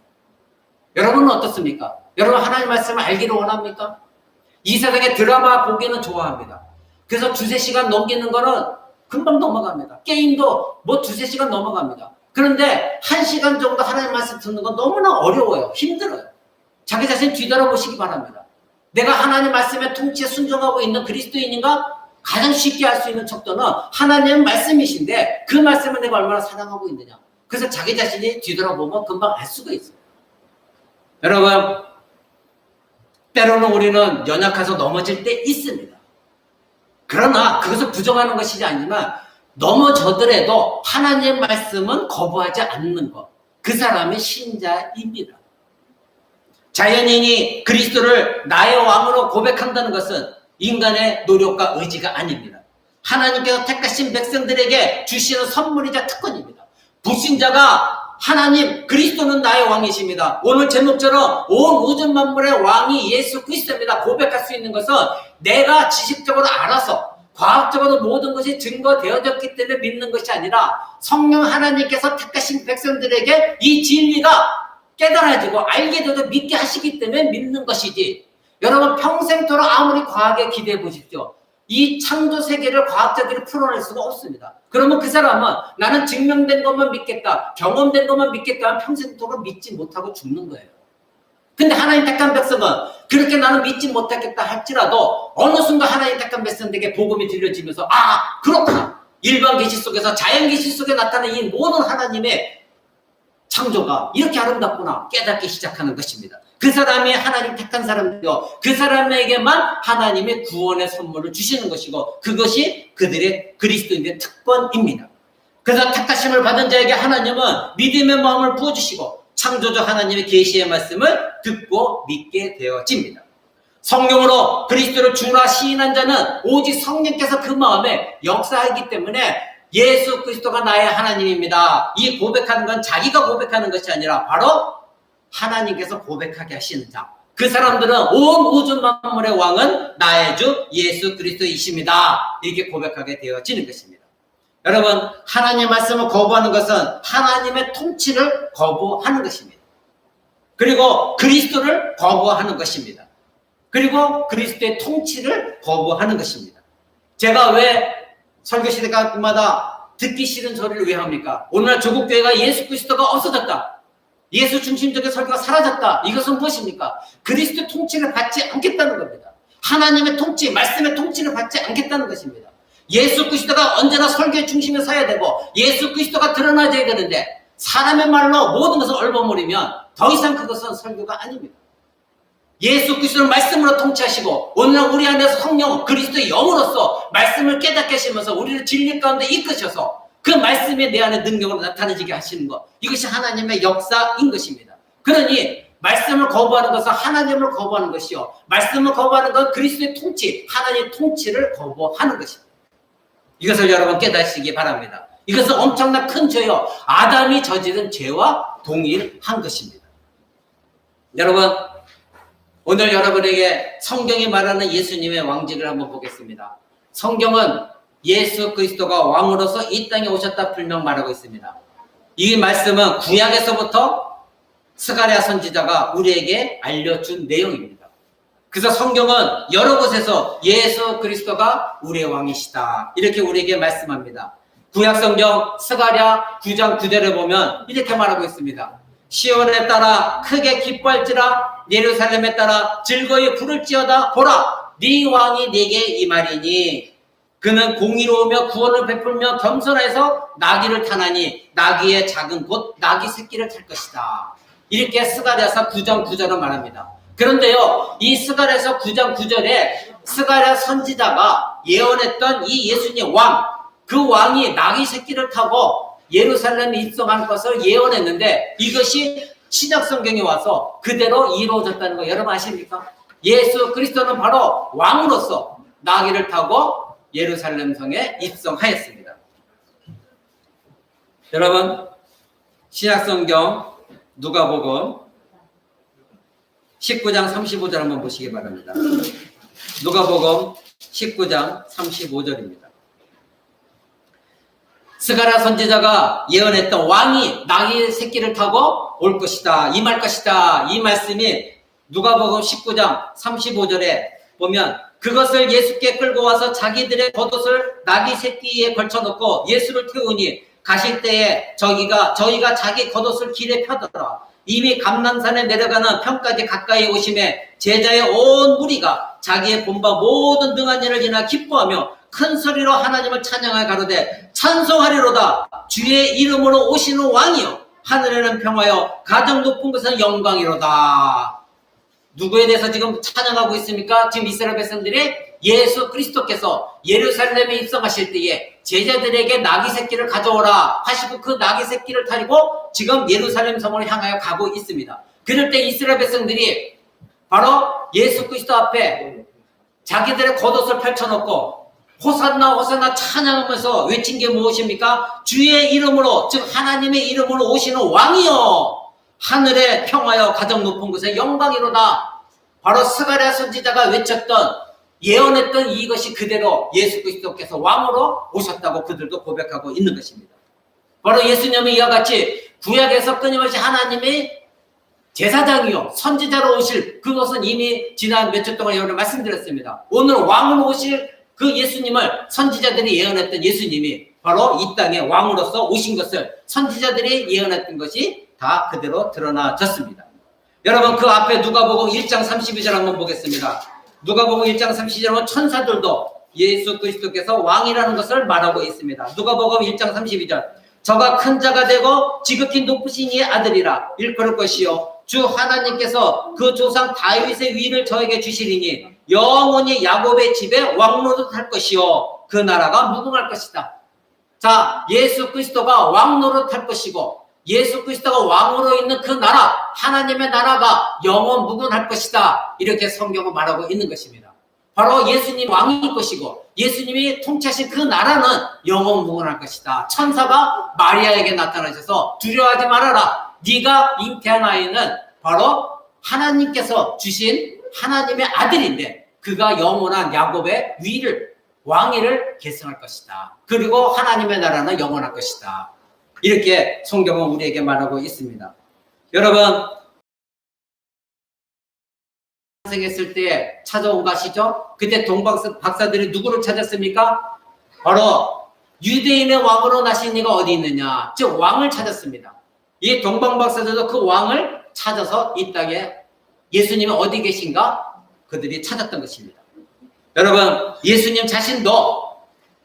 Speaker 1: 여러분은 어떻습니까? 여러분 하나님 말씀을 알기를 원합니까? 이 세상에 드라마 보기는 좋아합니다. 그래서 두세 시간 넘기는 거는 금방 넘어갑니다. 게임도 뭐 두세 시간 넘어갑니다. 그런데 1시간 정도 하나님 말씀 듣는 건 너무나 어려워요. 힘들어요. 자기 자신 뒤돌아보시기 바랍니다. 내가 하나님 말씀에 통치에 순종하고 있는 그리스도인인가? 가장 쉽게 할 수 있는 척도는 하나님 말씀이신데 그 말씀을 내가 얼마나 사랑하고 있느냐. 그래서 자기 자신이 뒤돌아보면 금방 알 수가 있어요. 여러분, 때로는 우리는 연약해서 넘어질 때 있습니다. 그러나 그것을 부정하는 것이지 아니지만 넘어져더라도 하나님의 말씀은 거부하지 않는 것. 그 사람이 신자입니다. 자연인이 그리스도를 나의 왕으로 고백한다는 것은 인간의 노력과 의지가 아닙니다. 하나님께서 택하신 백성들에게 주시는 선물이자 특권입니다. 불신자가 하나님 그리스도는 나의 왕이십니다. 오늘 제목처럼 온 우주 만물의 왕이 예수 그리스도입니다. 고백할 수 있는 것은 내가 지식적으로 알아서 과학적으로 모든 것이 증거되어졌기 때문에 믿는 것이 아니라 성령 하나님께서 택하신 백성들에게 이 진리가 깨달아지고 알게 되고 믿게 하시기 때문에 믿는 것이지. 여러분 평생토록 아무리 과학에 기대해 보십시오. 이 창조 세계를 과학자들이 풀어낼 수가 없습니다. 그러면 그 사람은 나는 증명된 것만 믿겠다, 경험된 것만 믿겠다 하면 평생토록 믿지 못하고 죽는 거예요. 근데 하나님 택한 백성은 그렇게 나는 믿지 못하겠다 할지라도 어느 순간 하나님 택한 백성들에게 복음이 들려지면서 아 그렇구나. 일반 계시 속에서 자연 계시 속에 나타난 이 모든 하나님의 창조가 이렇게 아름답구나 깨닫기 시작하는 것입니다. 그 사람이 하나님 택한 사람이요. 그 사람에게만 하나님의 구원의 선물을 주시는 것이고 그것이 그들의 그리스도인의 특권입니다. 그래서 택하심을 받은 자에게 하나님은 믿음의 마음을 부어주시고 창조주 하나님의 계시의 말씀을 듣고 믿게 되어집니다. 성령으로 그리스도를 주라 시인한 자는 오직 성령께서 그 마음에 역사하기 때문에 예수 그리스도가 나의 하나님입니다. 이 고백하는 건 자기가 고백하는 것이 아니라 바로 하나님께서 고백하게 하시는 자. 그 사람들은 온 우주 만물의 왕은 나의 주 예수 그리스도이십니다. 이렇게 고백하게 되어지는 것입니다. 여러분, 하나님의 말씀을 거부하는 것은 하나님의 통치를 거부하는 것입니다. 그리고 그리스도를 거부하는 것입니다. 그리고 그리스도의 통치를 거부하는 것입니다. 제가 왜 설교 시간마다 듣기 싫은 소리를 왜 합니까? 오늘날 조국교회가 예수 그리스도가 없어졌다. 예수 중심적인 설교가 사라졌다. 이것은 무엇입니까? 그리스도의 통치를 받지 않겠다는 겁니다. 하나님의 통치, 말씀의 통치를 받지 않겠다는 것입니다. 예수 그리스도가 언제나 설교의 중심에 서야 되고 예수 그리스도가 드러나져야 되는데 사람의 말로 모든 것을 얼버무리면 더 이상 그것은 설교가 아닙니다. 예수 그리스도를 말씀으로 통치하시고 오늘날 우리 안에서 성령 그리스도의 영으로서 말씀을 깨닫게 하시면서 우리를 진리 가운데 이끄셔서 그 말씀이 내 안에 능력으로 나타내지게 하시는 것, 이것이 하나님의 역사인 것입니다. 그러니 말씀을 거부하는 것은 하나님을 거부하는 것이요, 말씀을 거부하는 건 그리스도의 통치, 하나님의 통치를 거부하는 것입니다. 이것을 여러분 깨닫시기 바랍니다. 이것은 엄청난 큰 죄요. 아담이 저지른 죄와 동일한 것입니다. 여러분, 오늘 여러분에게 성경이 말하는 예수님의 왕직을 한번 보겠습니다. 성경은 예수 그리스도가 왕으로서 이 땅에 오셨다 분명 말하고 있습니다. 이 말씀은 구약에서부터 스가랴 선지자가 우리에게 알려준 내용입니다. 그래서 성경은 여러 곳에서 예수 그리스도가 우리의 왕이시다 이렇게 우리에게 말씀합니다. 구약 성경 스가랴 9장 9절에 보면 이렇게 말하고 있습니다. 시온에 따라 크게 기뻐할지라 예루살렘에 따라 즐거이 부를지어다. 보라, 네 왕이 네게 임하리니 그는 공의로우며 구원을 베풀며 겸손해서 나귀를 타나니 나귀의 작은 곧 나귀 새끼를 탈 것이다. 이렇게 스가랴서 9장 9절은 말합니다. 그런데요, 이 스가랴서 9장 9절에 스가랴 선지자가 예언했던 이 예수님 왕, 그 왕이 나귀 새끼를 타고 예루살렘에 입성할 것을 예언했는데 이것이 신약 성경에 와서 그대로 이루어졌다는 거 여러분 아십니까? 예수 그리스도는 바로 왕으로서 나귀를 타고 예루살렘 성에 입성하였습니다. 여러분, 신약 성경 누가복음 19장 35절 한번 보시기 바랍니다. 누가복음 19장 35절입니다. 스가랴 선지자가 예언했던 왕이 나귀 새끼를 타고 올 것이다, 임할 것이다. 이 말씀이 누가복음 19장 35절에 보면 그것을 예수께 끌고 와서 자기들의 겉옷을 나귀 새끼에 걸쳐놓고 예수를 태우니 가실 때에 저희가 자기 겉옷을 길에 펴더라. 이미 감람산에 내려가는 편까지 가까이 오심에 제자의 온 무리가 자기의 본바 모든 등한 일을 지나 기뻐하며 큰 소리로 하나님을 찬양하여 가로되 찬송하리로다. 주의 이름으로 오시는 왕이여 하늘에는 평화여 가장 높은 곳은 영광이로다. 누구에 대해서 지금 찬양하고 있습니까? 지금 이스라엘 백성들이 예수 그리스도께서 예루살렘에 입성하실 때에 제자들에게 나귀 새끼를 가져오라 하시고 그 나귀 새끼를 타고 지금 예루살렘 성을 향하여 가고 있습니다. 그럴 때 이스라엘 백성들이 바로 예수 그리스도 앞에 자기들의 겉옷을 펼쳐놓고 호산나 호산나 찬양하면서 외친 게 무엇입니까? 주의 이름으로, 즉 하나님의 이름으로 오시는 왕이여 하늘의 평화여 가장 높은 곳에 영광이로다. 바로 스가랴 선지자가 외쳤던 예언했던 이것이 그대로 예수 그리스도께서 왕으로 오셨다고 그들도 고백하고 있는 것입니다. 바로 예수님이 이와 같이 구약에서 끊임없이 하나님의 제사장이요 선지자로 오실 그것은 이미 지난 몇 주 동안 예언을 말씀드렸습니다. 오늘 왕으로 오실 그 예수님을 선지자들이 예언했던 예수님이 바로 이 땅에 왕으로서 오신 것을 선지자들이 예언했던 것이 다 그대로 드러나졌습니다. 여러분, 그 앞에 누가복음 1장 32절 한번 보겠습니다. 누가복음 1장 32절은 천사들도 예수 그리스도께서 왕이라는 것을 말하고 있습니다. 누가복음 1장 32절 저가 큰 자가 되고 지극히 높으신 이의 아들이라 일컬을 것이요 주 하나님께서 그 조상 다윗의 위를 저에게 주시리니 영원히 야곱의 집에 왕노릇 할 것이요 그 나라가 무궁할 것이다. 자, 예수 그리스도가 왕노릇 할 것이고 예수 그리스도가 왕으로 있는 그 나라, 하나님의 나라가 영원 무궁할 것이다. 이렇게 성경은 말하고 있는 것입니다. 바로 예수님 왕일 것이고 예수님이 통치하신 그 나라는 영원 무궁할 것이다. 천사가 마리아에게 나타나셔서 두려워하지 말아라. 네가 잉태한 아이는 바로 하나님께서 주신 하나님의 아들인데 그가 영원한 야곱의 위를 왕위를 계승할 것이다. 그리고 하나님의 나라는 영원할 것이다. 이렇게 성경은 우리에게 말하고 있습니다. 여러분, 탄생했을 때 찾아온 것이죠. 그때 동박사들이 누구를 찾았습니까? 바로 유대인의 왕으로 나신 이가 어디 있느냐, 즉 왕을 찾았습니다. 이 동방박사들도 그 왕을 찾아서 이 땅에 예수님이 어디 계신가 그들이 찾았던 것입니다. 여러분, 예수님 자신도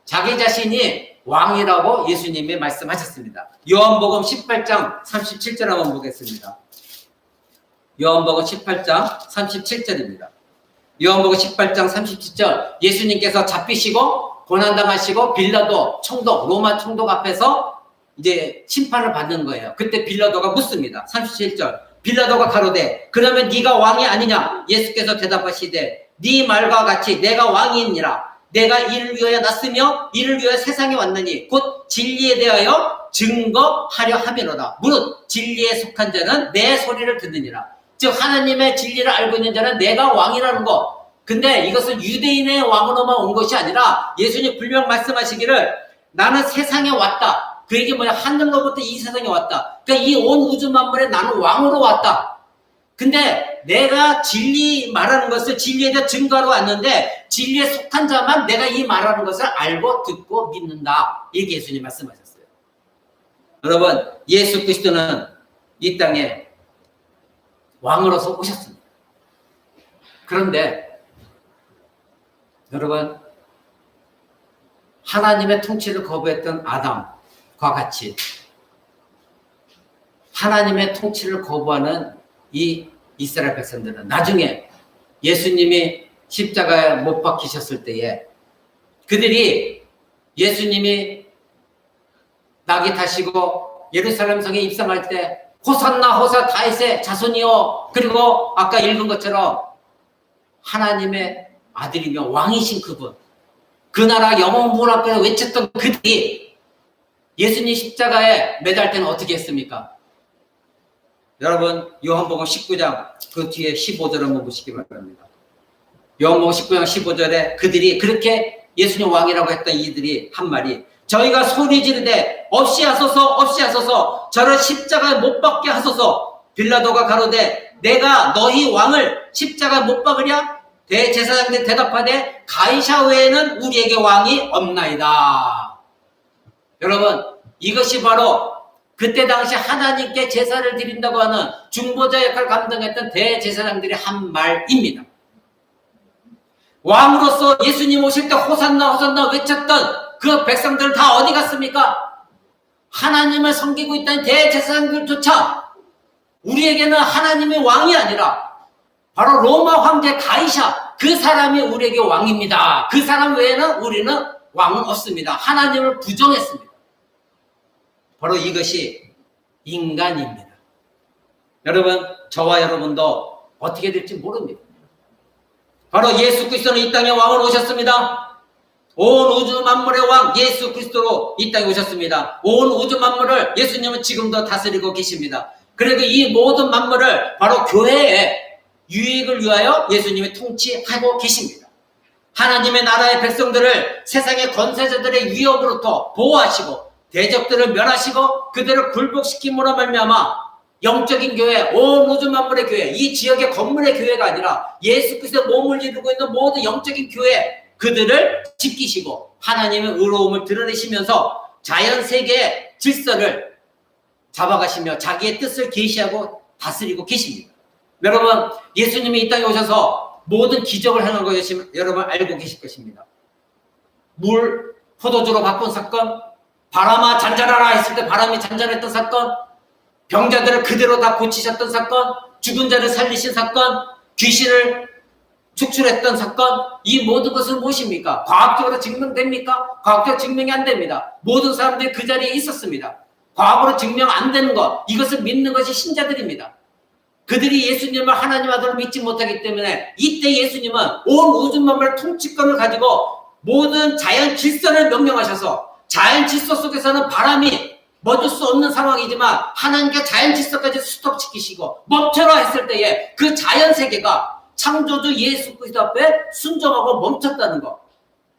Speaker 1: 자기 자신이 왕이라고 예수님이 말씀하셨습니다. 요한복음 18장 37절 한번 보겠습니다. 요한복음 18장 37절입니다. 요한복음 18장 37절 예수님께서 잡히시고 고난당하시고 빌라도 총독, 로마 총독 앞에서 이제 심판을 받는 거예요. 그때 빌라도가 묻습니다. 37절 빌라도가 가로되 그러면 네가 왕이 아니냐? 예수께서 대답하시되 네 말과 같이 내가 왕이니라. 내가 이를 위하여 났으며 이를 위하여 세상에 왔느니 곧 진리에 대하여 증거하려 함이로다. 무릇 진리에 속한 자는 내 소리를 듣느니라. 즉 하나님의 진리를 알고 있는 자는 내가 왕이라는 것. 근데 이것은 유대인의 왕으로만 온 것이 아니라 예수님 분명 말씀하시기를 나는 세상에 왔다. 그 얘기 뭐냐? 하늘로부터 이 세상에 왔다. 그러니까 이 온 우주 만물에 나는 왕으로 왔다. 근데 내가 진리 말하는 것을 진리에 대해 증거하러 왔는데 진리에 속한 자만 내가 이 말하는 것을 알고 듣고 믿는다. 이렇게 예수님 말씀하셨어요. 여러분, 예수 그리스도는 이 땅에 왕으로서 오셨습니다. 그런데 여러분, 하나님의 통치를 거부했던 아담과 같이 하나님의 통치를 거부하는 이 이스라엘 백성들은 나중에 예수님이 십자가에 못 박히셨을 때에 그들이 예수님이 낙이 타시고 예루살렘 성에 입성할 때 호산나 호사 다윗의 자손이요, 그리고 아까 읽은 것처럼 하나님의 아들이며 왕이신 그분, 그 나라 영원부활 앞에 외쳤던 그들이 예수님 십자가에 매달 때는 어떻게 했습니까? 여러분, 요한복음 19장 그 뒤에 15절 한번 보시기 바랍니다. 요한복음 19장 15절에 그들이 그렇게 예수님 왕이라고 했던 이들이 한 말이, 저희가 소리 지르되 없이 하소서 없이 하소서 저를 십자가에 못 박게 하소서. 빌라도가 가로되 내가 너희 왕을 십자가에 못 박으랴? 대제사장들이 대답하되 가이사 외에는 우리에게 왕이 없나이다. 여러분, 이것이 바로 그때 당시 하나님께 제사를 드린다고 하는 중보자 역할을 감당했던 대제사장들이 한 말입니다. 왕으로서 예수님 오실 때 호산나 호산나 외쳤던 그 백성들은 다 어디 갔습니까? 하나님을 섬기고 있던 대제사장들조차 우리에게는 하나님의 왕이 아니라 바로 로마 황제 가이사, 그 사람이 우리에게 왕입니다. 그 사람 외에는 우리는 왕은 없습니다. 하나님을 부정했습니다. 바로 이것이 인간입니다. 여러분, 저와 여러분도 어떻게 될지 모릅니다. 바로 예수 그리스도는 이 땅에 왕으로 오셨습니다. 온 우주 만물의 왕 예수 그리스도로 이 땅에 오셨습니다. 온 우주 만물을 예수님은 지금도 다스리고 계십니다. 그리고 이 모든 만물을 바로 교회의 유익을 위하여 예수님이 통치하고 계십니다. 하나님의 나라의 백성들을 세상의 권세자들의 위협으로부터 보호하시고 대적들을 멸하시고 그들을 굴복시킴으로 말미암아 영적인 교회, 온 우주 만물의 교회, 이 지역의 건물의 교회가 아니라 예수 그리스도의 몸을 이루고 있는 모든 영적인 교회, 그들을 지키시고 하나님의 의로움을 드러내시면서 자연 세계의 질서를 잡아가시며 자기의 뜻을 계시하고 다스리고 계십니다. 여러분, 예수님이 이 땅에 오셔서 모든 기적을 하는 거 여러분 알고 계실 것입니다. 물 포도주로 바꾼 사건, 바람아 잔잔하라 했을 때 바람이 잔잔했던 사건, 병자들을 그대로 다 고치셨던 사건, 죽은 자를 살리신 사건, 귀신을 축출했던 사건, 이 모든 것은 무엇입니까? 과학적으로 증명됩니까? 과학적으로 증명이 안 됩니다. 모든 사람들이 그 자리에 있었습니다. 과학으로 증명 안 되는 것, 이것을 믿는 것이 신자들입니다. 그들이 예수님을 하나님 아들로 믿지 못하기 때문에 이때 예수님은 온 우주 만물의 통치권을 가지고 모든 자연 질서를 명령하셔서 자연 질서 속에서는 바람이 멈출 수 없는 상황이지만 하나님께 자연 질서까지 스톱시키시고 멈춰라 했을 때에 그 자연 세계가 창조주 예수 그리스도 앞에 순종하고 멈췄다는 것.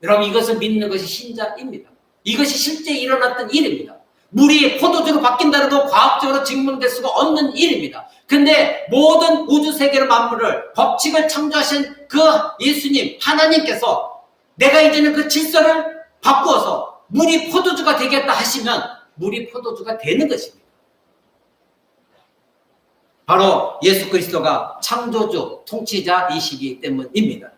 Speaker 1: 여러분, 이것을 믿는 것이 신자입니다. 이것이 실제 일어났던 일입니다. 물이 포도주로 바뀐다는 건 과학적으로 증명될 수가 없는 일입니다. 근데 모든 우주 세계의 만물을, 법칙을 창조하신 그 예수님, 하나님께서 내가 이제는 그 질서를 바꾸어서 물이 포도주가 되겠다 하시면 물이 포도주가 되는 것입니다. 바로 예수 그리스도가 창조주, 통치자이시기 때문입니다.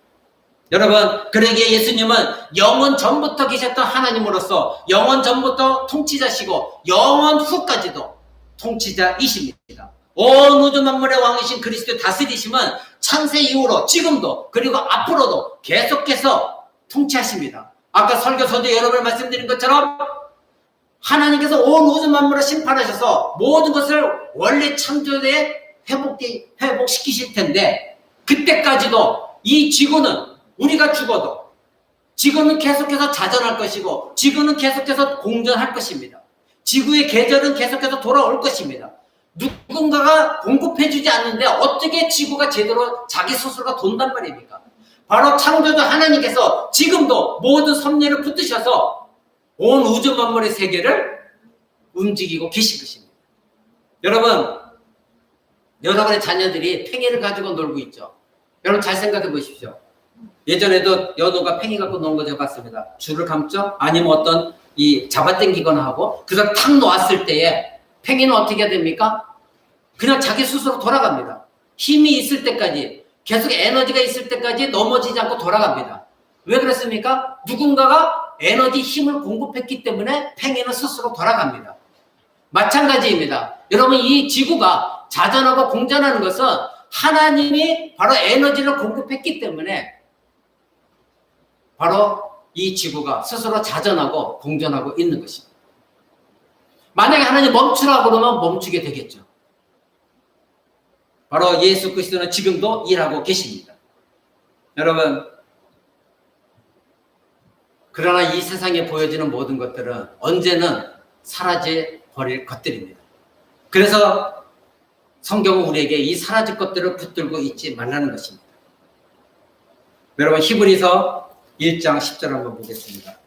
Speaker 1: 여러분, 그러기에 예수님은 영원 전부터 계셨던 하나님으로서 영원 전부터 통치자시고 영원 후까지도 통치자이십니다. 온 우주 만물의 왕이신 그리스도의 다스리심은 창세 이후로 지금도 그리고 앞으로도 계속해서 통치하십니다. 아까 설교서도 여러 번 말씀드린 것처럼 하나님께서 온 우주 만물을 심판하셔서 모든 것을 원래 창조에 회복시키실 텐데 그때까지도 이 지구는 우리가 죽어도 지구는 계속해서 자전할 것이고 지구는 계속해서 공전할 것입니다. 지구의 계절은 계속해서 돌아올 것입니다. 누군가가 공급해주지 않는데 어떻게 지구가 제대로 자기 스스로가 돈단 말입니까? 바로 창조주 하나님께서 지금도 모든 섭리를 붙드셔서 온 우주 만물의 세계를 움직이고 계신 것입니다. 여러분의 자녀들이 팽이를 가지고 놀고 있죠. 여러분 잘 생각해 보십시오. 예전에도 연우가 팽이 갖고 노는 거 제가 봤습니다. 줄을 감죠? 아니면 어떤 잡아당기거나 하고 그래서 탁 놓았을 때에 팽이는 어떻게 해야 됩니까? 그냥 자기 스스로 돌아갑니다. 힘이 있을 때까지, 계속 에너지가 있을 때까지 넘어지지 않고 돌아갑니다. 왜 그랬습니까? 누군가가 에너지 힘을 공급했기 때문에 팽이는 스스로 돌아갑니다. 마찬가지입니다. 여러분, 이 지구가 자전하고 공전하는 것은 하나님이 바로 에너지를 공급했기 때문에 바로 이 지구가 스스로 자전하고 공전하고 있는 것입니다. 만약에 하나님 멈추라고 그러면 멈추게 되겠죠. 바로 예수 그리스도는 지금도 일하고 계십니다. 여러분, 그러나 이 세상에 보여지는 모든 것들은 언제는 사라져 버릴 것들입니다. 그래서 성경은 우리에게 이 사라질 것들을 붙들고 있지 말라는 것입니다. 여러분, 히브리서 1장 10절 한번 보겠습니다.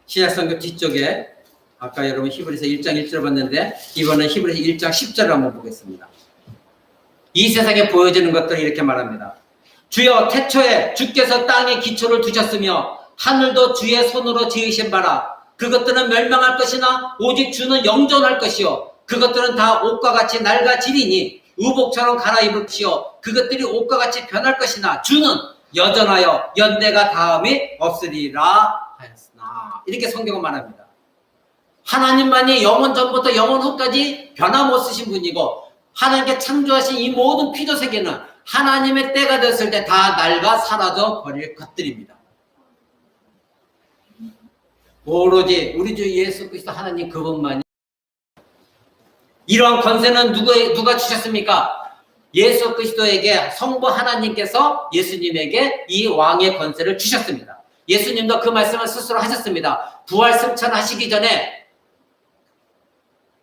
Speaker 1: 신약성경 뒤쪽에 아까 여러분 히브리서 1장 1절 봤는데 이번엔 히브리서 1장 10절을 한번 보겠습니다. 이 세상에 보여지는 것들을 이렇게 말합니다. 주여, 태초에 주께서 땅에 기초를 두셨으며 하늘도 주의 손으로 지으신 바라. 그것들은 멸망할 것이나 오직 주는 영존할 것이요 그것들은 다 옷과 같이 낡아지리니 의복처럼 갈아입을 것이요 그것들이 옷과 같이 변할 것이나 주는 여전하여 연대가 다음이 없으리라 하였으나. 이렇게 성경은 말합니다. 하나님만이 영원 전부터 영원 후까지 변함없으신 분이고 하나님께 창조하신 이 모든 피조 세계는 하나님의 때가 됐을 때 다 낡아 사라져 버릴 것들입니다. 오로지 우리 주 예수 그리스도 하나님 그분만이. 이러한 권세는 누가 주셨습니까? 예수 그리스도에게 성부 하나님께서 예수님에게 이 왕의 권세를 주셨습니다. 예수님도 그 말씀을 스스로 하셨습니다. 부활 승천하시기 전에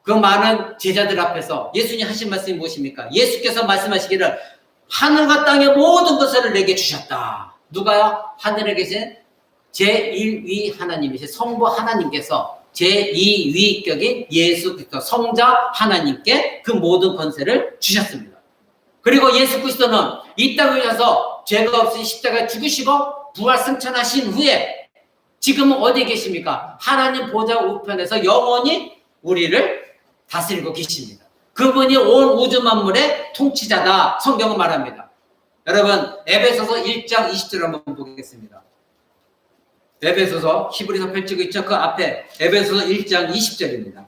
Speaker 1: 그 많은 제자들 앞에서 예수님 하신 말씀이 무엇입니까? 예수께서 말씀하시기를 하늘과 땅의 모든 것을 내게 주셨다. 누가요? 하늘에 계신 제1위 하나님이신 성부 하나님께서 제2위격인 예수 그리스도 성자 하나님께 그 모든 권세를 주셨습니다. 그리고 예수 그리스도는 이 땅에 오셔서 죄가 없으신 십자가에 죽으시고 부활 승천하신 후에 지금은 어디에 계십니까? 하나님 보좌 우편에서 영원히 우리를 다스리고 계십니다. 그분이 온 우주 만물의 통치자다. 성경은 말합니다. 여러분, 에베소서 1장 20절 한번 보겠습니다. 에베소서, 히브리서 펼치고 있죠? 그 앞에 에베소서 1장 20절입니다.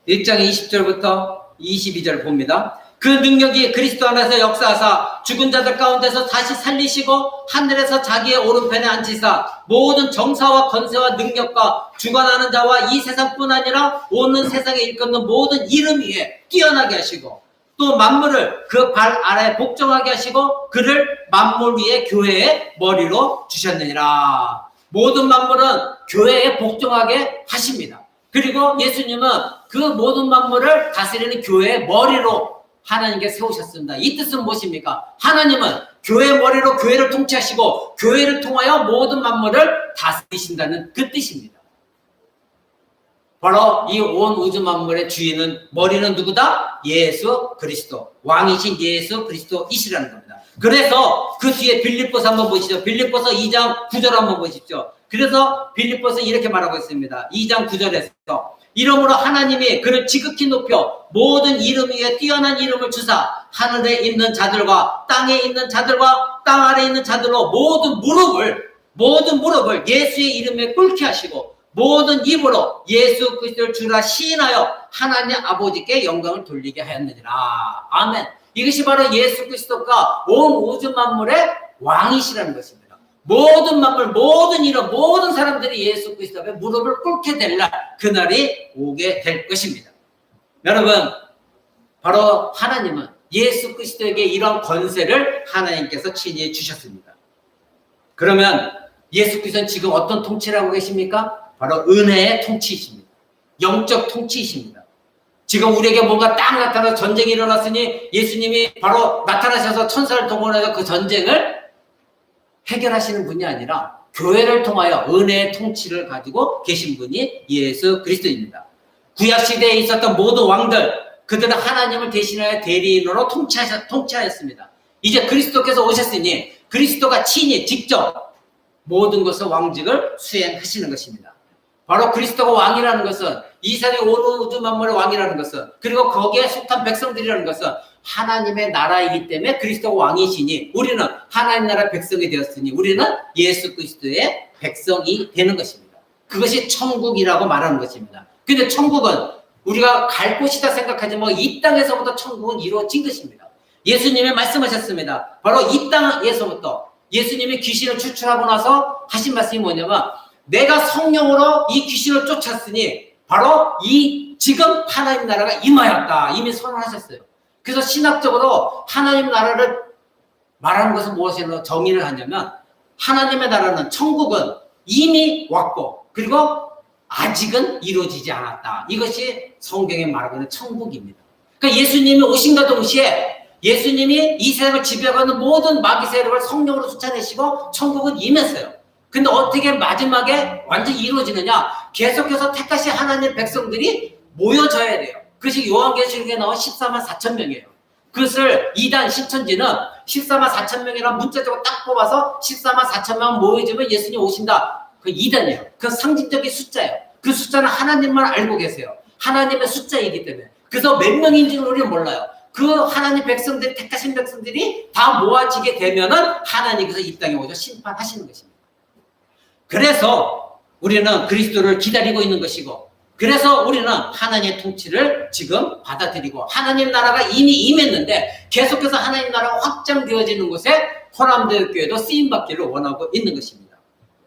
Speaker 1: 1장 20절부터 22절 봅니다. 그 능력이 그리스도 안에서 역사하사 죽은 자들 가운데서 다시 살리시고 하늘에서 자기의 오른편에 앉히사 모든 정사와 권세와 능력과 주관하는 자와 이 세상뿐 아니라 온 세상에 일컫는 모든 이름 위에 뛰어나게 하시고 또 만물을 그 발 아래 복종하게 하시고 그를 만물 위에 교회의 머리로 주셨느니라. 모든 만물은 교회에 복종하게 하십니다. 그리고 예수님은 그 모든 만물을 다스리는 교회의 머리로 하나님께 세우셨습니다. 이 뜻은 무엇입니까? 하나님은 교회의 머리로 교회를 통치하시고 교회를 통하여 모든 만물을 다스리신다는 그 뜻입니다. 바로 이 온 우주 만물의 주인은 머리는 누구다? 예수 그리스도, 왕이신 예수 그리스도이시라는 겁니다. 그래서 그 뒤에 빌립보서 한번 보시죠. 빌립보서 2장 9절 한번 보십시오. 그래서 빌립보서 이렇게 말하고 있습니다. 2장 9절에서 이러므로 하나님이 그를 지극히 높여 모든 이름 위에 뛰어난 이름을 주사 하늘에 있는 자들과 땅에 있는 자들과 땅 아래에 있는 자들로 모든 무릎을 예수의 이름에 꿇게 하시고 모든 입으로 예수 그리스도를 주라 시인하여 하나님 아버지께 영광을 돌리게 하였느니라. 아멘. 이것이 바로 예수 그리스도가 온 우주 만물의 왕이시라는 것입니다. 모든 만물, 모든 이름, 모든 사람들이 예수 그리스도 앞에 무릎을 꿇게 될 날, 그날이 오게 될 것입니다. 여러분, 바로 하나님은 예수 그리스도에게 이런 권세를 하나님께서 친히 주셨습니다. 그러면 예수 그리스도는 지금 어떤 통치를 하고 계십니까? 바로 은혜의 통치이십니다. 영적 통치이십니다. 지금 우리에게 뭔가 딱 나타나서 전쟁이 일어났으니 예수님이 바로 나타나셔서 천사를 동원해서 그 전쟁을 해결하시는 분이 아니라 교회를 통하여 은혜의 통치를 가지고 계신 분이 예수 그리스도입니다. 구약시대에 있었던 모든 왕들, 그들은 하나님을 대신하여 대리인으로 통치하였습니다. 이제 그리스도께서 오셨으니 그리스도가 친히 직접 모든 것을 왕직을 수행하시는 것입니다. 바로 그리스도가 왕이라는 것은, 이스라엘의 온 우주 만물의 왕이라는 것은, 그리고 거기에 속한 백성들이라는 것은 하나님의 나라이기 때문에 그리스도가 왕이시니 우리는 하나님 나라 백성이 되었으니 우리는 예수 그리스도의 백성이 되는 것입니다. 그것이 천국이라고 말하는 것입니다. 근데 천국은 우리가 갈 곳이다 생각하지만 이 땅에서부터 천국은 이루어진 것입니다. 예수님이 말씀하셨습니다. 바로 이 땅에서부터 예수님이 귀신을 추출하고 나서 하신 말씀이 뭐냐면, 내가 성령으로 이 귀신을 쫓았으니 바로 이 지금 하나님 나라가 임하였다. 이미 선언하셨어요. 그래서 신학적으로 하나님 나라를 말하는 것은 무엇으로 정의를 하냐면, 하나님의 나라는, 천국은 이미 왔고 그리고 아직은 이루어지지 않았다. 이것이 성경에 말하고 있는 천국입니다. 그러니까 예수님이 오신과 동시에 예수님이 이 세상을 지배하는 모든 마귀 세력을 성령으로 쫓아내시고 천국은 임했어요. 근데 어떻게 마지막에 완전히 이루어지느냐? 계속해서 택하신 하나님의 백성들이 모여져야 돼요. 그것이 요한계시록에 나온 14만 4천 명이에요. 그것을 이단 신천지는 14만 4천 명이라는 문자적으로 딱 뽑아서 14만 4천 명 모여지면 예수님 오신다. 그 이단이에요. 그 상징적인 숫자예요. 그 숫자는 하나님만 알고 계세요. 하나님의 숫자이기 때문에. 그래서 몇 명인지는 우리는 몰라요. 그 하나님 백성들, 택하신 백성들이 다 모아지게 되면은 하나님께서 이 땅에 오셔 심판하시는 것입니다. 그래서 우리는 그리스도를 기다리고 있는 것이고, 그래서 우리는 하나님의 통치를 지금 받아들이고, 하나님 나라가 이미 임했는데 계속해서 하나님 나라가 확장되어지는 곳에 호남대교회도 쓰임받기를 원하고 있는 것입니다.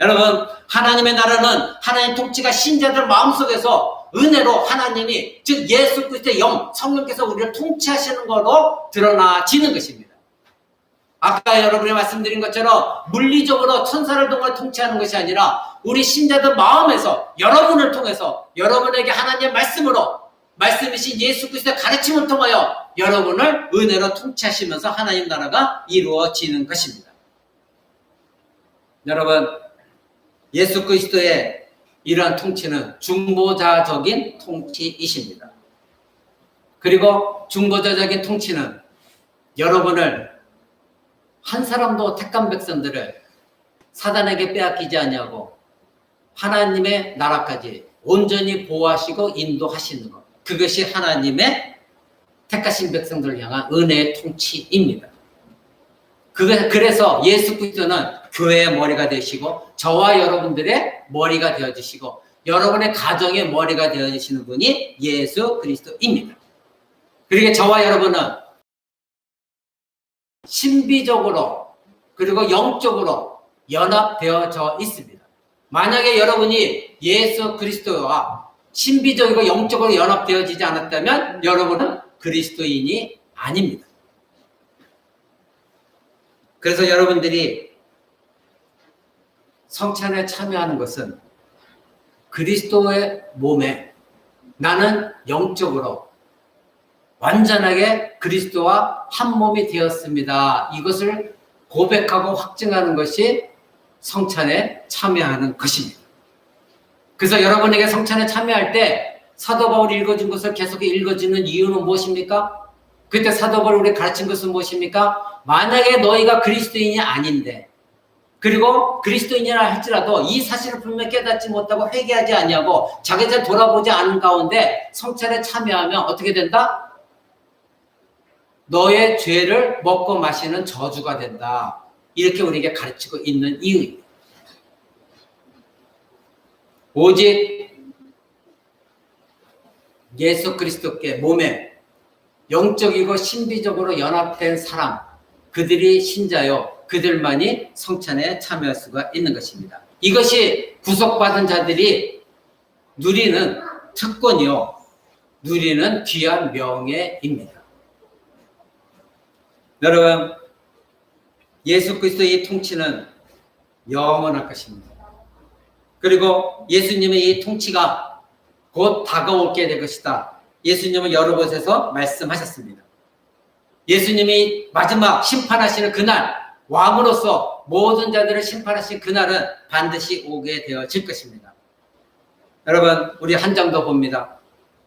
Speaker 1: 여러분, 하나님의 나라는 하나님 통치가 신자들 마음속에서 은혜로 하나님이, 즉 예수 그리스도의 영, 성령께서 우리를 통치하시는 것으로 드러나지는 것입니다. 아까 여러분이 말씀드린 것처럼 물리적으로 천사를 동안 통치하는 것이 아니라 우리 신자들 마음에서, 여러분을 통해서 여러분에게 하나님의 말씀으로, 말씀이신 예수 그리스도의 가르침을 통하여 여러분을 은혜로 통치하시면서 하나님 나라가 이루어지는 것입니다. 여러분, 예수 그리스도의 이러한 통치는 중보자적인 통치이십니다. 그리고 중보자적인 통치는 여러분을, 한 사람도 택한 백성들을 사단에게 빼앗기지 아니하고 하나님의 나라까지 온전히 보호하시고 인도하시는 것, 그것이 하나님의 택하신 백성들을 향한 은혜의 통치입니다. 그래서 예수 그리스도는 교회의 머리가 되시고 저와 여러분들의 머리가 되어주시고 여러분의 가정의 머리가 되어주시는 분이 예수 그리스도입니다. 그러니까 저와 여러분은 신비적으로 그리고 영적으로 연합되어져 있습니다. 만약에 여러분이 예수 그리스도와 신비적이고 영적으로 연합되어지지 않았다면 여러분은 그리스도인이 아닙니다. 그래서 여러분들이 성찬에 참여하는 것은 그리스도의 몸에 나는 영적으로 완전하게 그리스도와 한 몸이 되었습니다. 이것을 고백하고 확증하는 것이 성찬에 참여하는 것입니다. 그래서 여러분에게 성찬에 참여할 때 사도 바울이 읽어준 것을 계속 읽어주는 이유는 무엇입니까? 그때 사도 바울이 우리 가르친 것은 무엇입니까? 만약에 너희가 그리스도인이 아닌데, 그리고 그리스도인이라 할지라도 이 사실을 분명히 깨닫지 못하고 회개하지 아니하고 자기들 돌아보지 않은 가운데 성찬에 참여하면 어떻게 된다? 너의 죄를 먹고 마시는 저주가 된다. 이렇게 우리에게 가르치고 있는 이유입니다. 오직 예수 그리스도께 몸에 영적이고 신비적으로 연합된 사람, 그들이 신자요, 그들만이 성찬에 참여할 수가 있는 것입니다. 이것이 구속받은 자들이 누리는 특권이요, 누리는 귀한 명예입니다. 여러분, 예수 그리스도의 통치는 영원할 것입니다. 그리고 예수님의 이 통치가 곧 다가오게 될 것이다. 예수님은 여러 곳에서 말씀하셨습니다. 예수님이 마지막 심판하시는 그날, 왕으로서 모든 자들을 심판하신 그날은 반드시 오게 되어질 것입니다. 여러분, 우리 한 장 더 봅니다.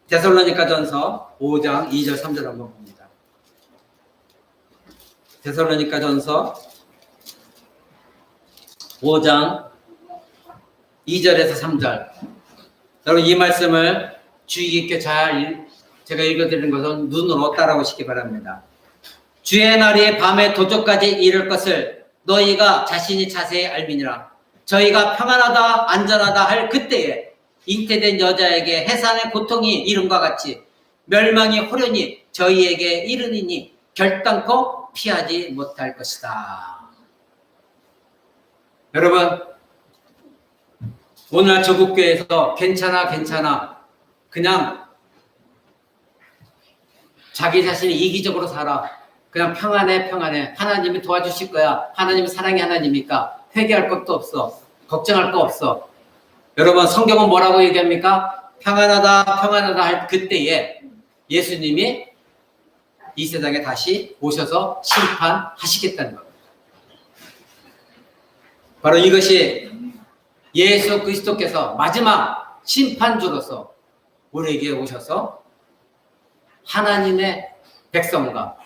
Speaker 1: 데살로니가전서 5장 2절 3절 한번 봅니다. 데살로니가전서 5장 2절에서 3절. 여러분, 이 말씀을 주의 깊게 잘 제가 읽어드리는 것은 눈으로 따라오시기 바랍니다. 주의 날이 밤에 도적까지 이를 것을 너희가 자신이 자세히 알미니라. 저희가 평안하다 안전하다 할 그때에 잉태된 여자에게 해산의 고통이 이름과 같이 멸망이 호련히 저희에게 이르니니 결단코 피하지 못할 것이다. 여러분, 오늘 저국교회에서 괜찮아 그냥 자기 자신이 이기적으로 살아, 그냥 평안해 하나님이 도와주실 거야, 하나님은 사랑의 하나님이니까 회개할 것도 없어, 걱정할 거 없어. 여러분, 성경은 뭐라고 얘기합니까? 평안하다 할 그때에 예수님이 이 세상에 다시 오셔서 심판하시겠다는 겁니다. 바로 이것이 예수 그리스도께서 마지막 심판주로서 우리에게 오셔서 하나님의 백성과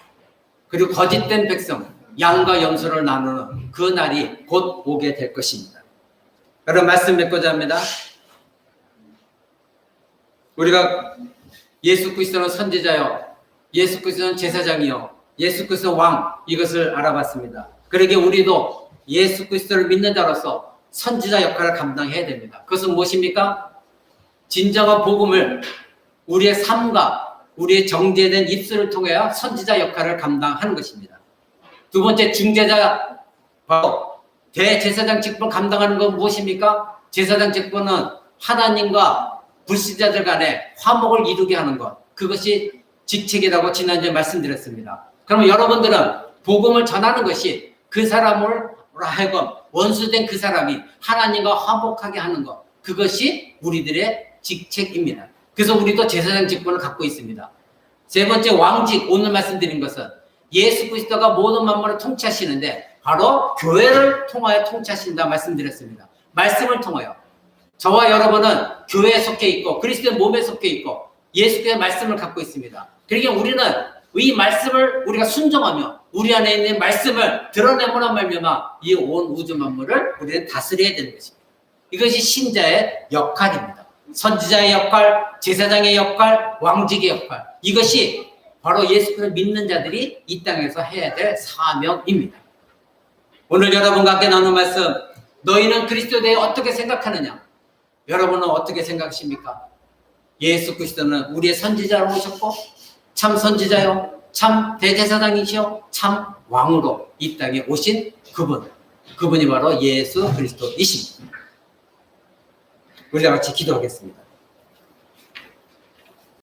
Speaker 1: 그리고 거짓된 백성, 양과 염소를 나누는 그 날이 곧 오게 될 것입니다. 여러분, 말씀 맺고자 합니다. 우리가 예수 그리스도는 선지자요, 예수 그리스도는 제사장이요, 예수 그리스도 왕, 이것을 알아봤습니다. 그러기에 우리도 예수 그리스도를 믿는 자로서 선지자 역할을 감당해야 됩니다. 그것은 무엇입니까? 진정한 복음을 우리의 삶과 우리의 정제된 입술을 통하여 선지자 역할을 감당하는 것입니다. 두 번째, 중재자, 바로 대제사장 직분을 감당하는 건 무엇입니까? 제사장 직분은 하나님과 불신자들 간에 화목을 이루게 하는 것, 그것이 직책이라고 지난주에 말씀드렸습니다. 그러면 여러분들은 복음을 전하는 것이 그 사람을 하여금 원수된 그 사람이 하나님과 화목하게 하는 것, 그것이 우리들의 직책입니다. 그래서 우리도 제사장 직분을 갖고 있습니다. 세 번째, 왕직, 오늘 말씀드린 것은 예수 그리스도가 모든 만물을 통치하시는데 바로 교회를 통하여 통치하신다 말씀드렸습니다. 말씀을 통하여 저와 여러분은 교회에 속해 있고 그리스도의 몸에 속해 있고 예수께서 말씀을 갖고 있습니다. 그러니까 우리는 이 말씀을 우리가 순종하며 우리 안에 있는 말씀을 드러내므로 말미암아 이 온 우주 만물을 우리는 다스려야 되는 것입니다. 이것이 신자의 역할입니다. 선지자의 역할, 제사장의 역할, 왕직의 역할, 이것이 바로 예수를 믿는 자들이 이 땅에서 해야 될 사명입니다. 오늘 여러분과 함께 나눈 말씀, 너희는 그리스도에 대해 어떻게 생각하느냐? 여러분은 어떻게 생각하십니까? 예수 그리스도는 우리의 선지자로 오셨고 참 선지자요, 참 대제사장이시요, 참 왕으로 이 땅에 오신 그분이 바로 예수 그리스도이십니다. 우리가 같이 기도하겠습니다.